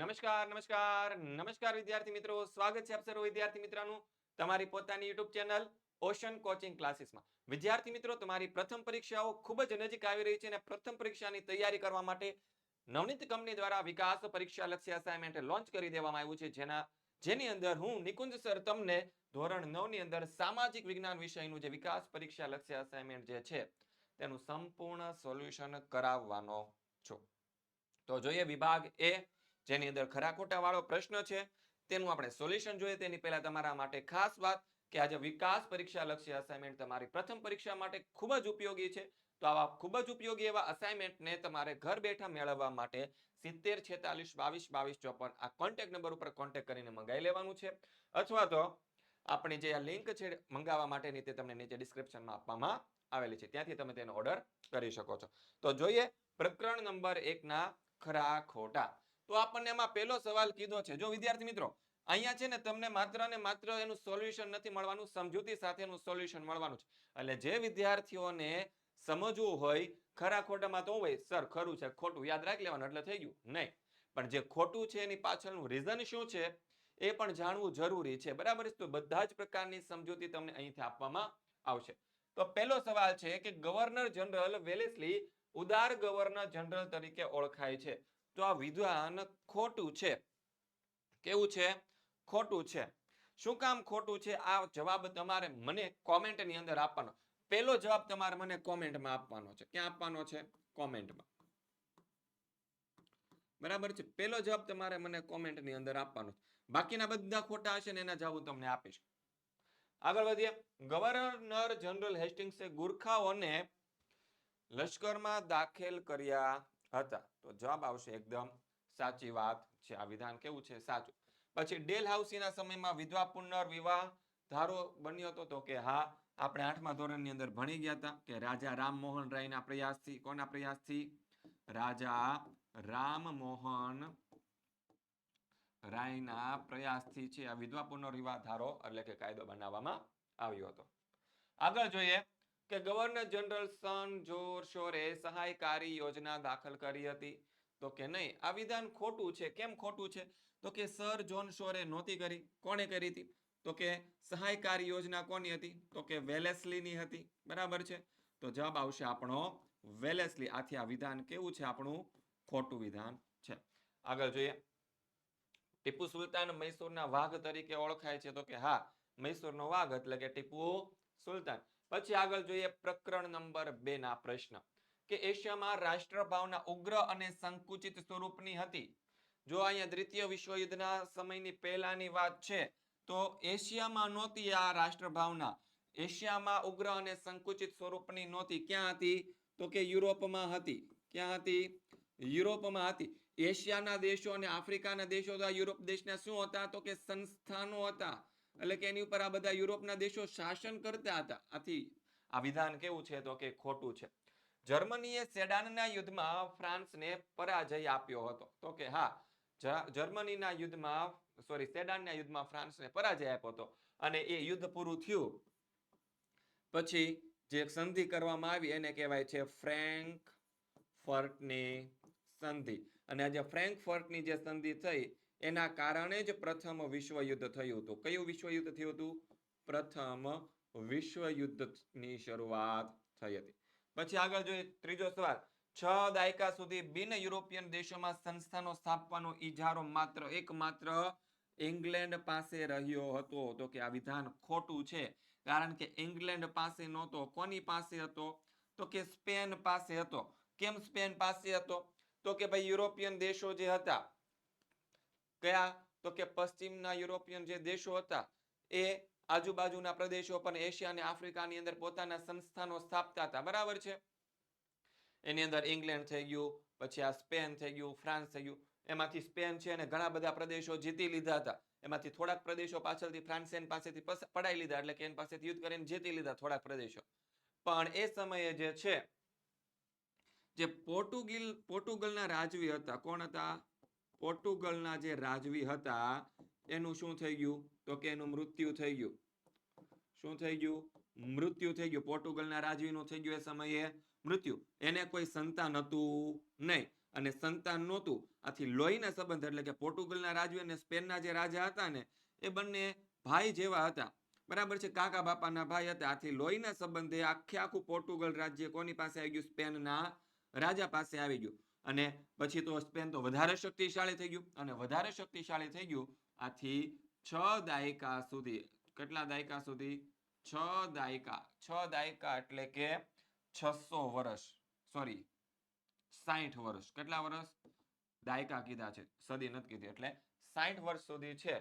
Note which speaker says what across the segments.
Speaker 1: નમસ્કાર વિદ્યાર્થી મિત્રો, સ્વાગત છે આપ સર્વ વિદ્યાર્થી મિત્રોનું તમારી પોતાની YouTube ચેનલ ઓશન કોચિંગ ક્લાસીસમાં. વિદ્યાર્થી મિત્રો, તમારી પ્રથમ પરીક્ષાઓ ખૂબ જ નજીક આવી રહી છે અને પ્રથમ પરીક્ષાની તૈયારી કરવા માટે નવનીત કંપની દ્વારા વિકાસ પરીક્ષા લક્ષ્ય અસાઇનમેન્ટ લોન્ચ કરી દેવામાં આવ્યું છે, જેની અંદર હું નિકુંજ સર તમને ધોરણ 9 ની અંદર સામાજિક વિજ્ઞાન વિષયનું જે વિકાસ પરીક્ષા લક્ષ્ય અસાઇનમેન્ટ જે છે તેનું સંપૂર્ણ સોલ્યુશન કરાવવાનો છું. તો જોઈએ વિભાગ એ, જેની અંદર ખરા ખોટા વાળો પ્રશ્ન છે તેનું આપણે સોલ્યુશન જોઈએ. તેની પહેલા તમારા માટે ખાસ વાત કે આજે વિકાસ પરીક્ષા લક્ષ્ય અસાઇનમેન્ટ તમારી પ્રથમ પરીક્ષા માટે ખૂબ જ ઉપયોગી છે. તો આવા ખૂબ જ ઉપયોગી એવા અસાઇનમેન્ટને તમારે ઘર બેઠા મેળવવા માટે 7046222254 આ કોન્ટેક્ટ નંબર ઉપર કોન્ટેક્ટ કરીને મંગાવી લેવાનું છે, અથવા તો આપણી જે આ લિંક છે મંગાવવા માટેની તે તમને નીચે ડિસ્ક્રિપ્શનમાં આપવામાં આવેલી છે, ત્યાંથી તમે તેનો ઓર્ડર કરી શકો છો. તો જોઈએ પ્રકરણ નંબર 1 ના ખરા ખોટા. તો આપણને એમાં પહેલો સવાલ કીધો છે. જો વિદ્યાર્થી મિત્રો, અહીંયા છે ને તમને માત્ર ને માત્ર એનું સોલ્યુશન નથી મળવાનું, સમજૂતી સાથેનું સોલ્યુશન મળવાનું છે. એટલે જે વિદ્યાર્થીઓને સમજવું હોય ખરા ખોટામાં, તો હોય સર ખરું છે ખોટું યાદ રાખી લેવાનું એટલે થઈ ગયું, નહીં. પણ જે ખોટું છે એની પાછળનું રીઝન શું છે એ પણ જાણવું જરૂરી છે, બરાબર. તો બધા જ પ્રકારની સમજૂતી તમને અહીંથી આપવામાં આવશે. તો પહેલો સવાલ છે કે ગવર્નર જનરલ વેલેસ્લી ઉદાર ગવર્નર જનરલ તરીકે ઓળખાય છે. તો આ વિધાન ખોટું છે. કેવું છે? ખોટું છે. શું કામ ખોટું છે? આ જવાબ તમારે મને કોમેન્ટની અંદર આપવાનો. પહેલો જવાબ તમારે મને કોમેન્ટમાં આપવાનો છે. ક્યાં આપવાનો છે? કોમેન્ટમાં. બરાબર છે. પહેલો જવાબ તમારે મને કોમેન્ટની અંદર આપવાનો છે. બાકીના બધા ખોટા હશે ને એના જવાબ હું તમને આપીશ. આગળ વધીએ. ગવર્નર જનરલ હેસ્ટિંગ્સે ગુરખાઓને લશ્કરમાં દાખલ કર્યા હતા. તો જવાબ આવશે એકદમ સાચી વાત છે. આ વિધાન કેવું છે? સાચું. પછી ડેલહાઉસીના સમયમાં વિધવા પુનર્વિવાહ ધારો બન્યો હતો. તો કે હા, આપણે 8મા ધોરણની અંદર ભણી ગયા હતા કે રાજા રામમોહન રાયના પ્રયાસથી, કોના પ્રયાસથી? રાજા રામમોહન રાયના પ્રયાસથી છે આ વિધવા પુનર્વિવાહ ધારો એટલે કે કાયદો બનાવવામાં આવ્યો હતો. આગળ જોઈએ કે ગવર્નર જનરલ સન જોરશોરે સહાયકારી યોજના દાખલ કરી હતી. તો કે નહીં, આ વિધાન ખોટું છે. કેમ ખોટું છે? તો કે સર જોન શોરે નહોતી કરી. કોણે કરી હતી? તો કે સહાયકારી યોજના કોની હતી? તો કે વેલેસ્લીની હતી, બરાબર છે. તો જવાબ આવશે આપણો વેલેસ્લી. આથી આ વિધાન કેવું છે? આપણું ખોટું વિધાન છે. આગળ જોઈએ. ટીપુ સુલતાન મૈસૂરના વાઘ તરીકે ઓળખાય છે. તો કે હા, મૈસૂરનો વાઘ એટલે કે ટીપુ સુલતાન. પછી આગળ જોઈએ પ્રકરણ નંબર 2 ના પ્રશ્ન કે એશિયામાં રાષ્ટ્રભાવના ઉગ્ર અને સંકુચિત સ્વરૂપની હતી. જો અહીંયા દ્વિતીય વિશ્વયુદ્ધના સમયની પહેલાની વાત છે તો એશિયામાં નહોતી આ રાષ્ટ્રભાવના. એશિયામાં ઉગ્ર અને સંકુચિત સ્વરૂપની નહોતી. ક્યાં હતી? તો કે યુરોપમાં હતી. ક્યાં હતી? યુરોપમાં હતી. એશિયાના દેશો અને આફ્રિકાના દેશો તો યુરોપ દેશના શું હતા? તો કે સંસ્થાનો હતા. એટલે કે એની ઉપર આ બધા યુરોપના દેશો શાસન કરતા હતા. આથી આ વિધાન કેવું છે? તો કે ખોટું છે. જર્મનીએ સેડાનના યુદ્ધમાં ફ્રાન્સને પરાજય આપ્યો હતો. તો કે હા, જર્મનીના યુદ્ધમાં સેડાનના યુદ્ધમાં ફ્રાન્સને પરાજય આપ્યો હતો અને એ યુદ્ધ પૂરું થયું પછી જે સંધિ કરવામાં આવી એને કહેવાય છે ફ્રેન્કફર્ટની સંધિ. અને આ જે ફ્રેન્કફર્ટની જે સંધિ થઈ એના કારણે જ પ્રથમ વિશ્વયુદ્ધ થયું હતું. કયું વિશ્વયુદ્ધ થયું હતું? પ્રથમ વિશ્વયુદ્ધની શરૂઆત થઈ હતી. પછી આગળ જોઈએ ત્રીજો સવાલ. 6 દાયકા સુધી બિન યુરોપિયન દેશોમાં સંસ્થાનો સ્થાપવાનો ઇજારો એકમાત્ર ઇંગ્લેન્ડ પાસે રહ્યો હતો. તો કે આ વિધાન ખોટું છે. કારણ કે ઇંગ્લેન્ડ પાસે નહોતો. કોની પાસે હતો? તો કે સ્પેન પાસે હતો. કેમ સ્પેન પાસે હતો? તો કે ભાઈ યુરોપિયન દેશો જે હતા, કયા? તો કે પશ્ચિમના યુરોપિયન જે દેશો હતા એ આજુબાજુના પ્રદેશો પણ એશિયા અને આફ્રિકાની અંદર પોતાના સંસ્થાનો સ્થાપતા હતા, બરાબર છે. એની અંદર ઇંગ્લેન્ડ થઈ ગયું, પછી આ સ્પેન થઈ ગયું, ફ્રાન્સ થઈ ગયું. એમાંથી સ્પેન છે અને ઘણા બધા પ્રદેશો જીતી લીધા હતા. એમાંથી થોડાક પ્રદેશો પાછળથી ફ્રાન્સ પાસેથી પડાઈ લીધા, એટલે કે એની પાસેથી યુદ્ધ કરીને જીતી લીધા થોડાક પ્રદેશો. પણ એ સમયે જે છે જે પોર્ટુગલના રાજવી હતા, કોણ હતા? પોર્ટુગલના જે રાજવી હતા એનું શું થઈ ગયું? તો કે એનું મૃત્યુ થઈ ગયું. શું થઈ ગયું? મૃત્યુ થઈ ગયું. પોર્ટુગલના રાજવીનું થઈ ગયું એ સમયે મૃત્યુ. એને કોઈ સંતાન હતું નહીં. અને સંતાન નહોતું. આથી લોહીના સંબંધ એટલે કે પોર્ટુગલના રાજ્ય અને સ્પેનના જે રાજા હતા ને એ બંને ભાઈ જેવા હતા. બરાબર છે, કાકા બાપાના ભાઈ હતા. આથી લોહીના સંબંધે આખું પોર્ટુગલ રાજ્ય કોની પાસે આવી ગયું? સ્પેનના રાજા પાસે આવી ગયું. અને પછી તો સ્પેન તો વધારે શક્તિશાળી થઈ ગયું. અને વધારે શક્તિશાળી થઈ ગયું આથી 6 દાયકા સુધી, કેટલા દાયકા સુધી? 6 દાયકા. 6 દાયકા એટલે કે 600 વર્ષ, સોરી 60 વર્ષ. કેટલા વર્ષ? દાયકા કીધા છે, સદી નથી કીધી. એટલે 60 વર્ષ સુધી છે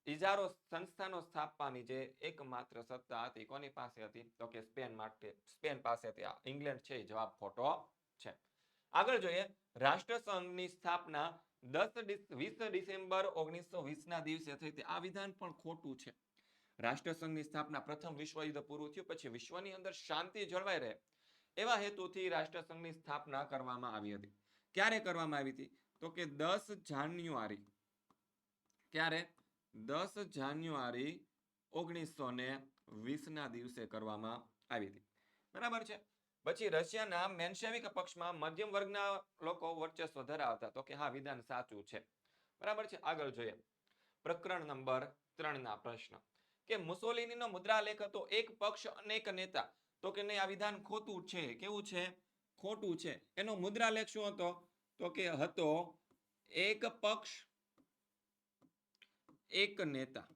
Speaker 1: ઇજારો સંસ્થાનો સ્થાપવાની જે એકમાત્ર સત્તા હતી કોની પાસે હતી? તો કે સ્પેન પાસે હતી. ઇંગ્લેન્ડ છે જવાબ ખોટો છે. આગળ જોઈએ, રાષ્ટ્રસંઘની સ્થાપના 20 ડિસેમ્બર 1920 ના દિવસે થઈ. આ વિધાન પણ ખોટું છે. રાષ્ટ્રસંઘની સ્થાપના પ્રથમ વિશ્વયુદ્ધ પૂરું થયું પછી વિશ્વની અંદર શાંતિ જળવાઈ રહે એવા હેતુથી રાષ્ટ્રસંઘની સ્થાપના કરવામાં આવી હતી. ક્યારે કરવામાં આવી હતી? તો કે 10 જાન્યુઆરી. ક્યારે? 10 જાન્યુઆરી 1920 ના દિવસે કરવામાં આવી હતી. બરાબર છે. પછી રશિયાના મેન્શેવિક પક્ષમાં મધ્યમ વર્ગના લોકો વર્ચસ્વ ધરાવતા. તો કે હા, વિધાન સાચું છે. બરાબર છે. આગળ જોઈએ, પ્રકરણ નંબર 3 ના પ્રશ્ન કે મુસોલિનીનો મુદ્રાલેખ હતો એક પક્ષ અનેક નેતા. તો કે નહીં, આ વિધાન ખોટું છે. કેવું છે? ખોટું છે. એનો મુદ્રાલેખ શું હતો? તો કે હતો એક પક્ષ એક નેતા.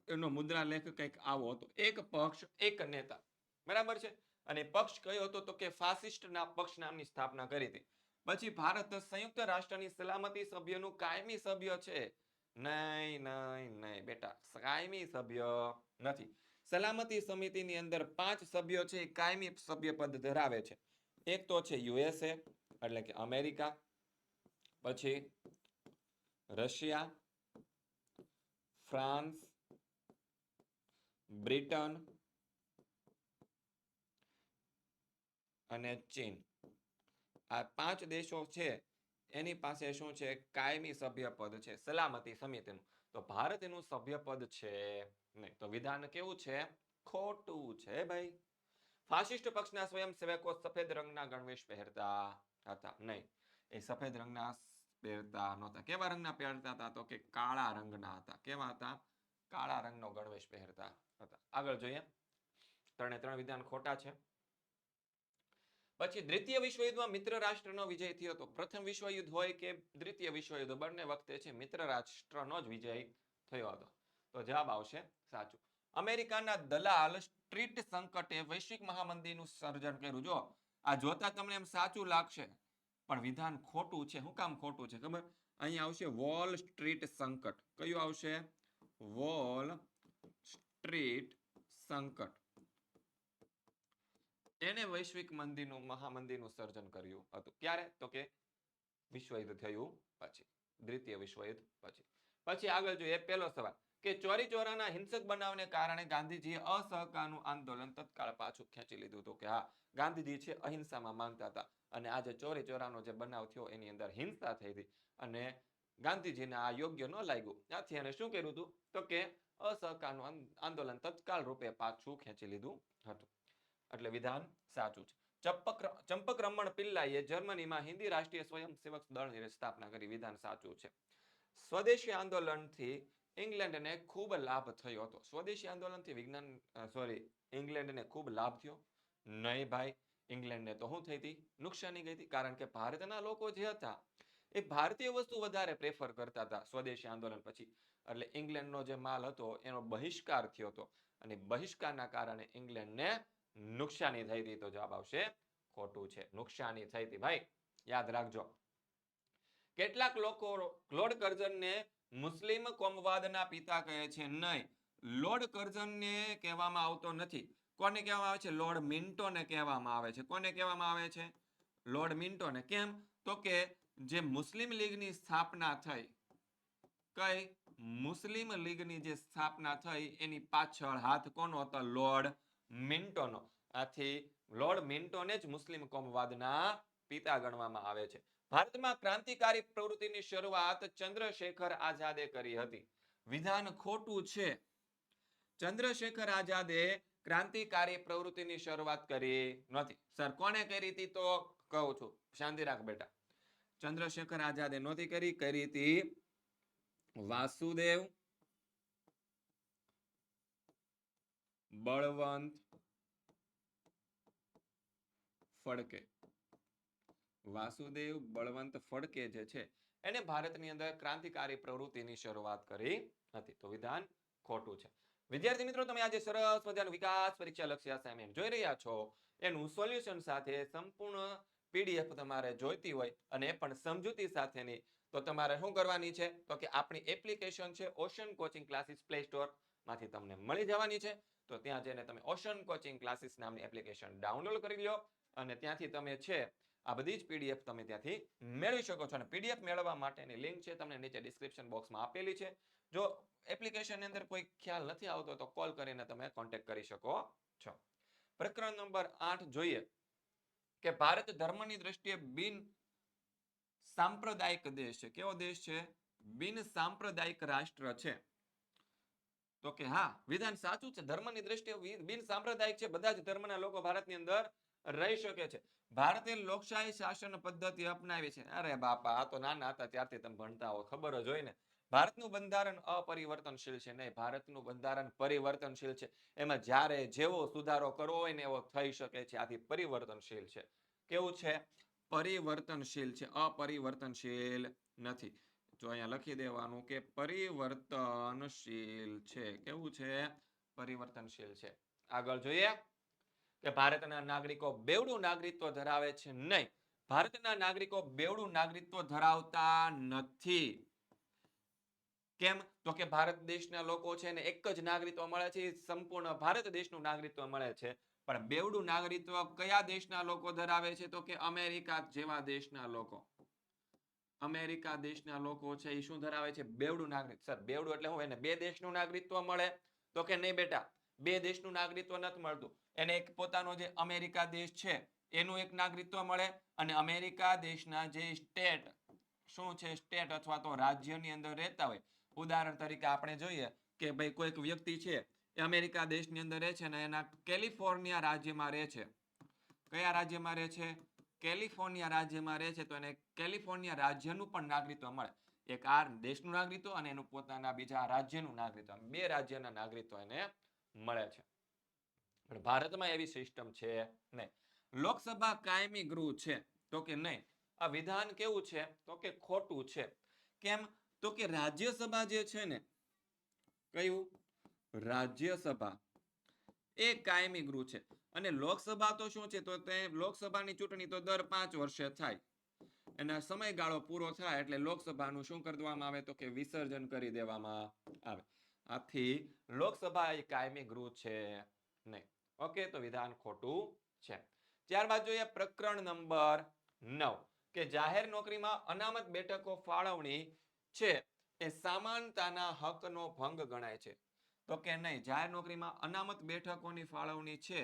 Speaker 1: એનો મુદ્રાલેખ કંઈક આવો હતો, એક પક્ષ એક નેતા. બરાબર છે. અને પક્ષ કયો હતો? તો કે ફાસિસ્ટના પક્ષ નામની સ્થાપના કરી હતી. પછી ભારત સંયુક્ત રાષ્ટ્રની સલામતી સભ્યનું કાયમી સભ્ય છે? નહીં નહીં નહીં બેટા, કાયમી સભ્ય નથી. સલામતી સમિતિની અંદર 5 સભ્યો છે, કાયમી સભ્ય પદ ધરાવે છે. એક તો છે યુએસએ એટલે કે અમેરિકા, પછી રશિયા, ફ્રાન્સ, બ્રિટન અને ચીન. આ 5 દેશો છે એની પાસે શું છે? કાયમી સભ્યપદ છે સલામતી સમિતિનું. તો ભારત એનું સભ્યપદ છે નહીં. તો વિધાન કેવું છે? ખોટું છે ભાઈ. ફાસિસ્ટ પક્ષના સ્વયંસેવકો સફેદ રંગના ગણવેશ પહેરતા હતા? નહીં, એ સફેદ રંગના પહેરતા નહોતા. કેવા રંગના પહેરતા હતા? તો કે કાળા રંગના હતા. કેવા હતા? કાળા રંગનો ગણવેશ પહેરતા હતા. આગળ જોઈએ, 3 વિધાન ખોટા છે. પછી દ્વિતીય વિશ્વયુદ્ધમાં મિત્ર રાષ્ટ્રનો વિજય થયો હતો. પ્રથમ વિશ્વયુદ્ધ હોય કે દ્વિતીય વિશ્વયુદ્ધ, બંને વખતે છે મિત્ર રાષ્ટ્રનો જ વિજય થયો હતો. તો જવાબ આવશે સાચું. અમેરિકાના દલાલ સ્ટ્રીટ સંકટે વૈશ્વિક મહામંદીનું સર્જન કર્યું. જો આ જોતા તમને એમ સાચું લાગશે પણ વિધાન ખોટું છે. શું કામ ખોટું છે ખબર? અહીંયા આવશે વોલ સ્ટ્રીટ સંકટ. કયું આવશે? વોલ સ્ટ્રીટ સંકટ. એને વૈશ્વિક મહામંદીનું સર્જન કર્યું હતું. ક્યારે? તો કે વિશ્વયુદ્ધ થયું પછી, દ્વિતીય વિશ્વયુદ્ધ પછી. પછી આગળ જોઈએ, પહેલો સવાલ કે ચોરી ચોરાના હિંસક બનાવને કારણે ગાંધીજીએ અસહકારનું આંદોલન તત્કાળ પાછું ખેંચી લીધું હતું. કે હા, ગાંધીજી છે અહિંસામાં માનતા હતા અને આજે ચોરી ચોરાનો જે બનાવ થયો એની અંદર હિંસા થઈ હતી અને ગાંધીજીને આ યોગ્ય ન લાગ્યું. ત્યાંથી એને શું કર્યું હતું? તો કે અસહકારનું આંદોલન તત્કાળ રૂપે પાછું ખેંચી લીધું હતું. એટલે વિધાન સાચું છે. ચંપકરમણ પિલ્લાઈએ જર્મનીમાં હિન્દી રાષ્ટ્રીય સ્વયંસેવક દળની સ્થાપના કરી. વિધાન સાચું છે. સ્વદેશી આંદોલનથી ઇંગ્લેન્ડને ખૂબ લાભ થયો હતો. સ્વદેશી આંદોલનથી ઇંગ્લેન્ડને ખૂબ લાભ થયો? નહીં ભાઈ, ઇંગ્લેન્ડને તો શું થઈ હતી? નુકસાની ગઈ હતી. કારણ કે ભારતના લોકો જે હતા એ ભારતીય વસ્તુ વધારે પ્રેફર કરતા હતા સ્વદેશી આંદોલન પછી. એટલે ઇંગ્લેન્ડનો જે માલ હતો એનો બહિષ્કાર થયો હતો અને બહિષ્કારના કારણે ઇંગ્લેન્ડને નુકસાની થઈ હતી. તો જવાબ આવશે ખોટું છે. નુકસાની થઈ હતી ભાઈ, યાદ રાખજો. કેટલાક લોકો લોર્ડ કર્ઝનને મુસ્લિમ કોમવાદના પિતા કહે છે? નહીં, લોર્ડ કર્ઝનને કહેવામાં આવતો નથી. કોને કહેવામાં આવે છે? લોર્ડ મિન્ટોને કહેવામાં આવે છે. કોને કહેવામાં આવે છે? લોર્ડ મિન્ટોને. કેમ? તો કે જે મુસ્લિમ લીગની સ્થાપના થઈ, કઈ મુસ્લિમ લીગની જે સ્થાપના થઈ એની પાછળ હાથ કોનો હતો? લોર્ડ મિન્ટોનો. આથી લોર્ડ મિન્ટોને જ મુસ્લિમ કોમવાદના પિતા ગણવામાં આવે છે. ભારતમાં ક્રાંતિકારી પ્રવૃત્તિની શરૂઆત ચંદ્રશેખર આઝાદે કરી હતી. વિધાન ખોટું છે. ચંદ્રશેખર આઝાદે ક્રાંતિકારી પ્રવૃત્તિની શરૂઆત કરી નથી. સર કોને કરી હતી? તો કહું છું, શાંતિ રાખ બેટા. ચંદ્રશેખર આઝાદે નહોતી કરી હતી વાસુદેવ બળવંત ફડકે. વાસુદેવ બળવંત ફડકે જે છે એને ભારતની અંદર ક્રાંતિકારી પ્રવૃત્તિની શરૂઆત કરી હતી. તો વિધાન ખોટું છે. વિદ્યાર્થી મિત્રો, તમે આજે સરસ મજાનું વિકાસ પરીક્ષા લક્ષી અસાઇનમેન્ટ જોઈ રહ્યા છો. એનું સોલ્યુશન સાથે સંપૂર્ણ પીડીએફ તમારે જોઈતી હોય અને એ પણ સમજૂતી સાથેની, તો તમારે શું કરવાની છે? તો કે આપણી એપ્લિકેશન છે ocean coaching classes play store માંથી તમને મળી જવાની છે. તો ત્યાં જઈને તમે ઓશન કોચિંગ ક્લાસીસ નામની એપ્લિકેશન ડાઉનલોડ કરી લો અને ત્યાંથી તમે છે આ બધી જ પીડીએફ તમે ત્યાંથી મેળવી શકો છો. અને પીડીએફ મેળવવા માટેની લિંક છે તમને નીચે ડિસ્ક્રિપ્શન બોક્સમાં આપેલી છે. જો એપ્લિકેશનની અંદર કોઈ ખ્યાલ નથી આવતો તો કોલ કરીને તમે કોન્ટેક્ટ કરી શકો છો. પ્રકરણ નંબર 8 જોઈએ કે ભારત ધર્મની દ્રષ્ટિએ બિન સાંપ્રદાયિક દેશ છે. કેવો દેશ છે? બિન સાંપ્રદાયિક રાષ્ટ્ર છે. તો કે હા, વિધાન સાચું છે. ધર્મની દ્રષ્ટિએ બિન સાંપ્રદાયિક છે. બધા જ ધર્મના લોકો ભારતની અંદર રહી શકે છે. ભારતે લોકશાહી શાસન પદ્ધતિ અપનાવી છે. અરે બાપા, આ તો નાના હતા ત્યારથી તમે ભણતા હો, ખબર જ હોય ને. ભારતનું બંધારણ અપરિવર્તનશીલ છે. નહીં, ભારતનું બંધારણ પરિવર્તનશીલ છે. એમાં જ્યારે જેવો સુધારો કરવો હોય ને એવો થઈ શકે છે. આથી પરિવર્તનશીલ છે. કેવું છે? પરિવર્તનશીલ છે, અપરિવર્તનશીલ નથી. જો અહીંયા લખી દેવાનું કે પરિવર્તનશીલ છે. કેવું છે? પરિવર્તનશીલ છે. આગળ જોઈએ કે ભારતના નાગરિકો બેવડું નાગરિકત્વ ધરાવે છે. નહીં, ભારતના નાગરિકો બેવડું નાગરિકત્વ ધરાવતા નથી. કેમ? તો કે ભારત દેશના લોકો છે ને એક જ નાગરિકત્વ મળે છે, સંપૂર્ણ ભારત દેશનું નાગરિકત્વ મળે છે. પણ બેવડું નાગરિકત્વ કયા દેશના લોકો ધરાવે છે? તો કે અમેરિકા જેવા દેશના લોકો. અમેરિકા દેશના લોકો છે એ શું ધરાવે છે? બેવડું નાગરિક. સર બેવડું એટલે શું? એને બે દેશનું નાગરિકત્વ મળે? તો કે નહીં બેટા, બે દેશનું નાગરિકત્વ નથી મળતું. એને એક પોતાનો જે અમેરિકા દેશ છે એનું એક નાગરિકત્વ મળે અને અમેરિકા દેશના જે સ્ટેટ શું છે, સ્ટેટ અથવા તો રાજ્યની અંદર રહેતા હોય. ઉદાહરણ તરીકે આપણે જોઈએ કે ભાઈ કોઈક વ્યક્તિ છે એ અમેરિકા દેશની અંદર રહે છે અને એના કેલિફોર્નિયા રાજ્યમાં રહે છે. કયા રાજ્યમાં રહે છે? કેલિફોર્નિયા રાજ્યમાં રહે છે. તો એને કેલિફોર્નિયા રાજ્યનું પણ નાગરિકત્વ મળે. એક આ દેશનું નાગરિકત્વ અને એનું પોતાના બીજા રાજ્યનું નાગરિકત્વ, બે રાજ્યના નાગરિકત્વ એને મળે છે. પણ ભારતમાં એવી સિસ્ટમ છે નહીં. લોકસભા કાયમી ગૃહ છે? તો કે નહીં. આ વિધાન કેવું છે? તો કે ખોટું છે. કેમ? તો કે રાજ્યસભા જે છે ને, કયું? રાજ્યસભા એ કાયમી ગૃહ છે. અને લોકસભા તો શું છે? તો તે લોકસભાની ચૂંટણી તો દર 5 વર્ષે થાય. એના સમયગાળો પૂરો થાય એટલે લોકસભાનું શું કરી દેવામાં આવે? તો કે વિસર્જન કરી દેવામાં આવે. આથી લોકસભા એ કાયમી ગૃહ છે નહીં. ઓકે, તો વિધાન ખોટું છે. ત્યારબાદ જોઈએ પ્રકરણ નંબર 9 કે જાહેર નોકરીમાં અનામત બેઠકો ફાળવણી છે એ સમાનતાના હકનો ભંગ ગણાય છે. તો કે નહીં, જાહેર નોકરીમાં અનામત બેઠકોની ફાળવણી છે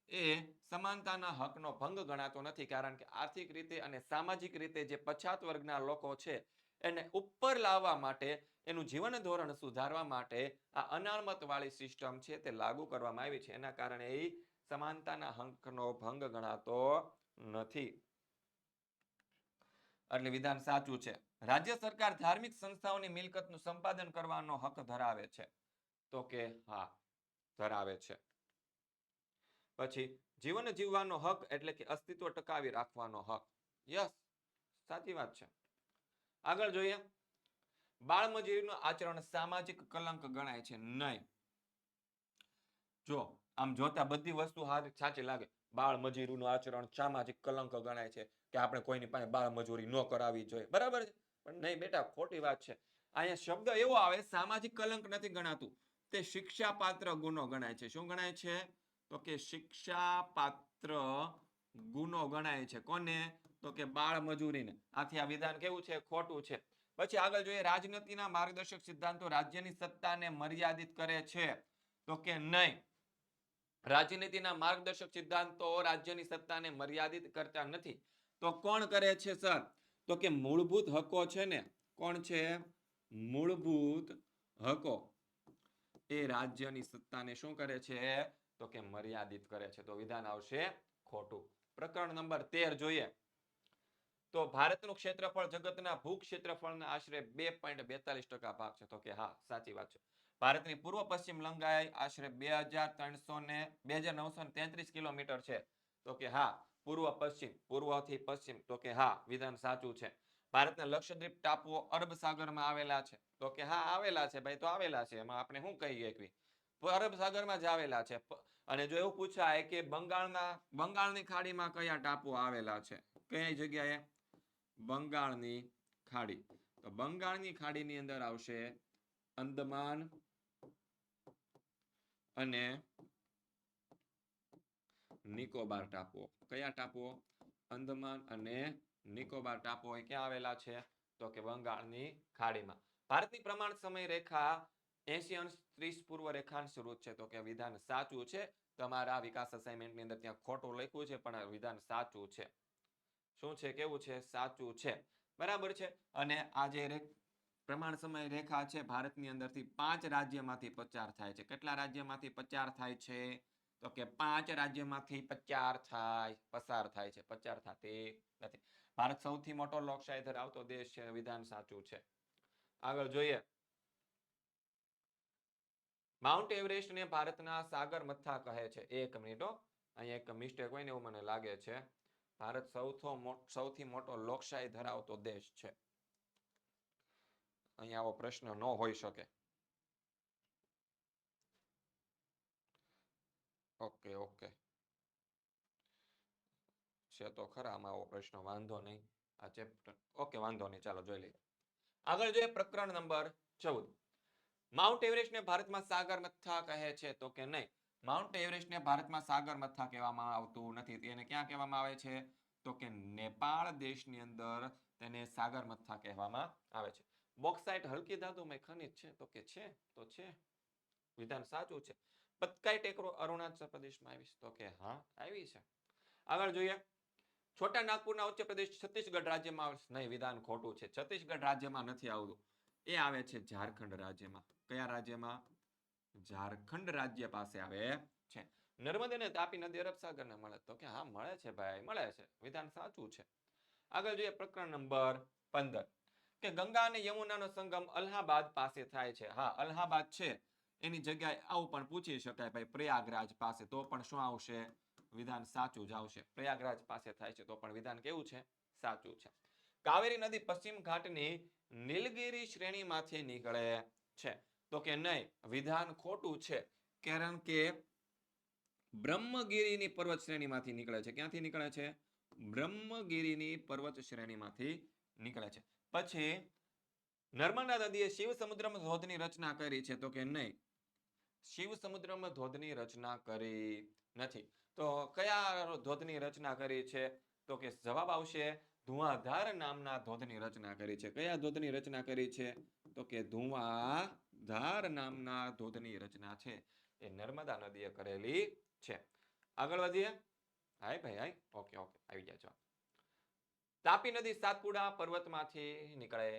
Speaker 1: એ સમાનતાના હકનો ભંગ ગણાતો નથી. કારણ કે આર્થિક રીતે અને સામાજિક રીતે જે પછાત વર્ગના લોકો છે એને ઉપર લાવવા માટે, એનું જીવન ધોરણ સુધારવા માટે આ અનામત વાળી સિસ્ટમ છે તે લાગુ કરવામાં આવી છે. એના કારણે એ સમાનતાના હકનો ભંગ ગણાતો નથી. એટલે વિધાન સાચું છે. રાજ્ય સરકાર ધાર્મિક સંસ્થાઓની મિલકતનું સંપાદન કરવાનો હક ધરાવે છે? તો કે હા, ધરાવે છે. પછી જીવન જીવવાનો હક એટલે કે અસ્તિત્વ ટકાવી રાખવાનો હક. યસ, સાચી વાત છે. આગળ જોઈએ, બાળમજૂરીનું આચરણ સામાજિક કલંક ગણાય છે? નહીં. જો આમ જોતા બધી વસ્તુ સાચી લાગે. બાળમજૂરીનું આચરણ સામાજિક કલંક ગણાય છે કે આપણે કોઈની પાસે બાળમજૂરી ન કરાવવી જોઈએ, બરાબર છે? પણ નહીં બેટા, ખોટી વાત છે. અહીંયા શબ્દ એવો આવે, સામાજિક કલંક નથી ગણાતું, તે શિક્ષાપાત્ર ગુનો ગણાય છે. શું ગણાય છે? તો કે શિક્ષાપાત્ર ગુનો ગણાય છે. કોને? તો કે બાળમજૂરીને. આથી આ વિધાન કેવું છે? ખોટું છે. પછી આગળ જોઈએ, રાજનીતિના માર્ગદર્શક સિદ્ધાંતો રાજ્યની સત્તાને મર્યાદિત કરે છે? તો કે નહીં, રાજનીતિના માર્ગદર્શક સિદ્ધાંતો રાજ્યની સત્તાને મર્યાદિત કરતા નથી. તો કોણ કરે છે સર? તો કે મૂળભૂત હકો છે ને, કોણ છે? મૂળભૂત હકો એ રાજ્યની સત્તાને શું કરે છે? તો કે મર્યાદિત કરે છે. તો વિધાન આવશે ખોટું. પ્રકરણ નંબર 13 જોઈએ તો ભારતનું ક્ષેત્રફળ જગતના ભૂ ક્ષેત્રફળના આશરે 2.42% ભાગ છે. તો કે હા, સાચી વાત છે. ભારતની પૂર્વ પશ્ચિમ લંબાઈ આશરે 2933 કિલોમીટર છે. તો કે હા, પૂર્વથી પશ્ચિમ. તો કે હા, વિધાન સાચું છે. ભારતના લક્ષદ્વીપ ટાપુઓ અરબ સાગરમાં આવેલા છે. તો કે હા, આવેલા છે ભાઈ, તો આવેલા છે, એમાં આપણે શું કહીએ કે અરબ સાગરમાં જ આવેલા છે. અને જો એવું પૂછાય કે બંગાળની ખાડીમાં કયા ટાપુઓ આવેલા છે, કઈ જગ્યાએ? બંગાળની ખાડી. તો બંગાળની ખાડીની અંદર આવશે અંદમાન અને નિકોબાર ટાપુઓ. કયા ટાપુઓ? અંદમાન અને નિકોબાર ટાપુઓ ક્યાં આવેલા છે? તો કે બંગાળની ખાડીમાં. ભારતની પ્રમાણ સમય રેખા 80° પૂર્વ રેખાંશ રૂપ છે. તો કે વિધાન સાચું છે. તમારા વિકાસ અસાઇનમેન્ટની અંદર ત્યાં ખોટું લખ્યું છે, પણ વિધાન સાચું છે. શું છે? કેવું છે? સાચું છે. બરાબર છે. અને આ જે પ્રમાણ સમય રેખા છે ભારતની અંદરથી 5 રાજ્યમાંથી પસાર થાય છે. કેટલા રાજ્યમાંથી પસાર થાય છે? તો કે 5 રાજ્યમાંથી પસાર થાય છે. પસાર થતી નથી. ભારત સૌથી મોટો લોકશાહી ધરાવતો દેશ છે. વિધાન સાચું છે. આગળ જોઈએ. માઉન્ટ એવરેસ્ટ ને ભારતના સાગર મથા કહે છે. 1 મિનિટ, અહીંયા એક મિસ્ટેક હોય ને એવું મને લાગે છે. ભારત સૌથી મોટો લોકશાહી ધરાવતો દેશ છે. અહીંયા આવો પ્રશ્ન ન હોઈ શકે. ઓકે છે તો ખરા આમાં આવો પ્રશ્ન, વાંધો નહીં. આ ચેપ્ટર ઓકે, વાંધો નહીં, ચાલો જોઈ લઈએ. આગળ જોઈએ પ્રકરણ નંબર 14. માઉન્ટ એવરેસ્ટને ભારતમાં સાગર મથા કહે છે. તો કે નહીં, માઉન્ટ એવરેસ્ટને ભારતમાં સાગર મથા કહેવામાં આવતું નથી. તેને ક્યાં કહેવામાં આવે છે? તો કે નેપાળ દેશની અંદર તેને સાગર મથા કહેવામાં આવે છે. બોક્સાઇટ હલકી ધાતુમય ખનિજ છે. તો કે છે, તો છે. વિધાન સાચું છે. પતકાઈ ટેકરો અરુણાચલ પ્રદેશમાં આવી છે. તો કે હા, આવી છે. આગળ જોઈએ. છોટા નાગપુરના ઉચ્ચ પ્રદેશ છત્તીસગઢ રાજ્યમાં આવે છે. નહીં, વિધાન ખોટું છે. છત્તીસગઢ રાજ્યમાં નથી આવતું. એ આવે છે ઝારખંડ રાજ્યમાં. કયા રાજ્યમાં? ઝારખંડ રાજ્ય પાસે આવે છે. નર્મદા અને તાપી નદી અરબ સાગરને મળે. તો કે હા, મળે છે ભાઈ, મળે છે. વિધાન સાચું છે. આગળ જોઈએ પ્રકરણ નંબર 15 કે ગંગા અને યમુનાનો સંગમ અલ્હાબાદ પાસે થાય છે. હા, અલ્હાબાદ છે એની જગ્યાએ આવું પણ પૂછી શકાય ભાઈ, પ્રયાગરાજ પાસે. તો પણ શું આવશે? વિધાન સાચું જ આવશે. પ્રયાગરાજ પાસે થાય છે તો પણ વિધાન કેવું છે? સાચું છે. કાવેરી નદી પશ્ચિમ ઘાટની નીલગિરી શ્રેણીમાંથી નીકળે છે. તો કે નહીં, વિધાન ખોટું છે. કારણ કે બ્રહ્મગીરીની પર્વત શ્રેણીમાંથી નીકળે છે. ક્યાંથી નીકળે છે? બ્રહ્મગીરીની પર્વત શ્રેણીમાંથી નીકળે છે. પછી નર્મદા નદીએ શિવ સમુદ્રમાં ધોધની રચના કરી છે. તો કે નહીં, શિવ સમુદ્રમાં ધોધની રચના કરી નથી. તો કયા ધોધની રચના કરી છે? તો કે જવાબ આવશે ધુઆધાર નામના ધોધની રચના કરી છે. કયા ધોધની રચના કરી છે? તો કે ધુઆધાર નામના ધોધની રચના છે એ નર્મદા નદીએ કરેલી છે. આગળ વધીએ. હાય ભાઈ, હાય. ઓકે, આવી ગયા જવાબ. તાપી નદી સાતપુડા પર્વતમાંથી નીકળે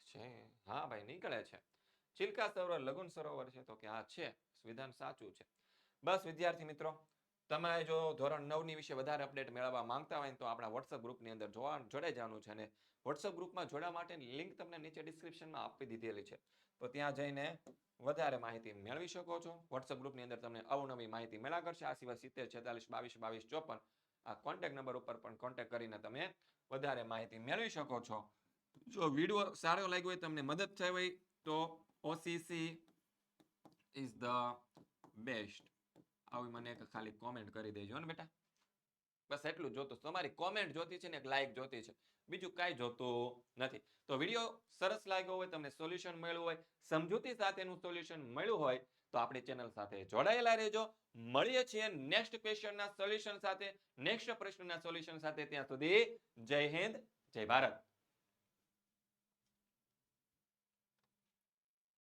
Speaker 1: છે. હા ભાઈ, નીકળે છે. ચિલ્કા સરોવર લઘુન સરોવર છે. તો કે આ છે. વિધાન સાચું છે. બસ વિદ્યાર્થી મિત્રો, તમે જો ધોરણ 9 ની વિશે વધારે અપડેટ મેળવવા માંગતા હોય તો આપણા WhatsApp ગ્રુપની અંદર જોડાઈ જવાનું છે. અને WhatsApp ગ્રુપમાં જોડાવા માટેની લિંક તમને નીચે ડિસ્ક્રિપ્શનમાં આપી દીધેલી છે. તો ત્યાં જઈને વધારે માહિતી મેળવી શકો છો. WhatsApp ગ્રુપની અંદર તમને અવનવી માહિતી મળ્યા કરશે. આ સિવાય 70 46 22 22 54 આ કોન્ટેક્ટ નંબર ઉપર પણ કોન્ટેક્ટ કરીને તમે વધારે માહિતી મેળવી શકો છો. જો વિડીયો સારો લાગ્યો હોય, તમને મદદ થઈ હોય તો OCC is the best આવી મને એક ખાલી કોમેન્ટ કરી દેજો ને બેટા. બસ એટલું જોતું. તમારી કોમેન્ટ જોતી છે ને એક લાઈક જોતી છે, બીજું કાંઈ જોતું નથી. તો વિડીયો સરસ લાગ્યો હોય, તમને સોલ્યુશન મળ્યું હોય, સમજૂતી સાથેનું સોલ્યુશન મળ્યું હોય તો આપણી ચેનલ સાથે જોડાયેલા રહેજો. મળીએ છીએ નેક્સ્ટ ક્વેશ્ચનના સોલ્યુશન સાથે, નેક્સ્ટ પ્રશ્નના સોલ્યુશન સાથે. ત્યાં સુધી જય હિન્દ, જય ભારત.